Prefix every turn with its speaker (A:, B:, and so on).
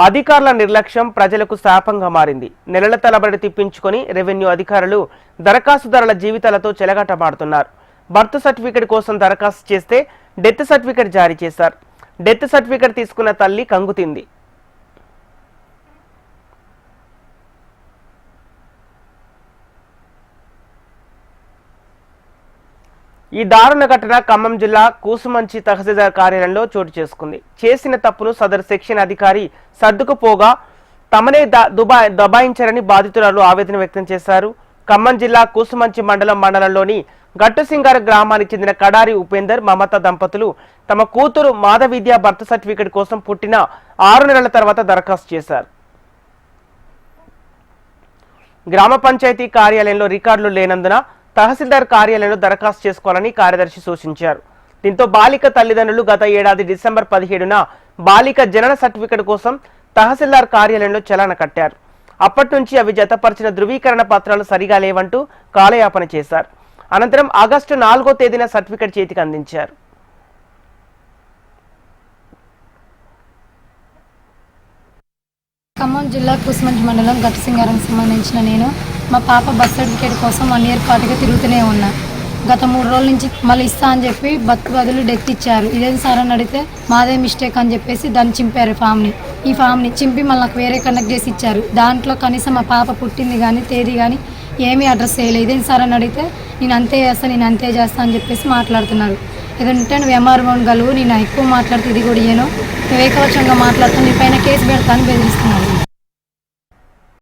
A: అధికారుల నిర్లక్ష్యం ప్రజలకు శాపంగా మారింది. నెలల తరబడి తిప్పించుకొని రెవెన్యూ అధికారులు దరఖాస్తుదారుల జీవితాలతో చెలగాటమాడుతున్నారు. బర్త్ సర్టిఫికెట్ కోసం దరఖాస్తు చేస్తే డెత్ సర్టిఫికెట్ జారీ చేశారు. డెత్ సర్టిఫికెట్ తీసుకున్న తల్లి కంగుతింది. ఈ దారుణ ఘటన ఖమ్మం జిల్లా కూసుమంచి తహసీల్దార్ కార్యాలయంలో చోటు చేసుకుంది. చేసిన తప్పును సదరు సెక్షన్ అధికారి సర్దుకుపోగా తమనే దబాయించారని బాధితురాలు ఆవేదన వ్యక్తం చేశారు. ఖమ్మం జిల్లా కూసుమంచి మండలంలోని గట్టుసింగార గ్రామానికి చెందిన కడారి ఉపేందర్, మమత దంపతులు తమ కూతురు మాధవిద్య బర్త్ సర్టిఫికెట్ కోసం పుట్టిన 6 నెలల తర్వాత దరఖాస్తు చేశారు. గ్రామ పంచాయతీ కార్యాలయంలో రికార్డులు లేనందున తహసీల్దార్ కార్యాలయంలో దరఖాస్తు చేసుకోవాలని కార్యదర్శి సూచించారు. దీంతో బాలిక తల్లిదండ్రులు గత ఏడాది డిసెంబర్ 17న బాలిక జనన సర్టిఫికెట్ కోసం తహసీల్దార్ కార్యాలయంలో చలాన కట్టారు. అప్పటి నుంచి అవి జతపరిచిన ధృవీకరణ పత్రాలు సరిగా లేవంటూ కాలయాపన చేశారు. అనంతరం ఆగస్టు 4వ తేదీన సర్టిఫికెట్ చేతికి అందించారు.
B: ఖమ్మం జిల్లా కూసుమంచి మండలం గట్టుసింగారం సంబంధించిన నేను మా పాప బర్త్ సర్టిఫికేట్ కోసం 1 ఇయర్ పాటుగా తిరుగుతూనే ఉన్నా. గత 3 రోజుల నుంచి మళ్ళీ ఇస్తా అని చెప్పి బర్త్ బదులు డెత్ ఇచ్చారు. ఇదేం సార్ అని అడిగితే మాదే మిస్టేక్ అని చెప్పేసి దాన్ని చింపారు. ఈ ఫామ్ని చింపి మళ్ళీ నాకు వేరే కనెక్ట్ చేసి ఇచ్చారు. దాంట్లో కనీసం మా పాప పుట్టింది కానీ తేదీ కానీ ఏమీ అడ్రస్ చేయలేదు. ఇదేం సార్ అని అడిగితే నేను అంతే చేస్తా అని చెప్పేసి మాట్లాడుతున్నారు. ఏదంటే నువ్వు ఎంఆర్ఓని గలువు, నేను ఎక్కువ మాట్లాడితే ఇది కూడా ఇయ్యను, నువ్వు ఏకవచంగా మాట్లాడుతాను, నీ పైన కేసు పెడతా అని బెదిరిస్తున్నాను.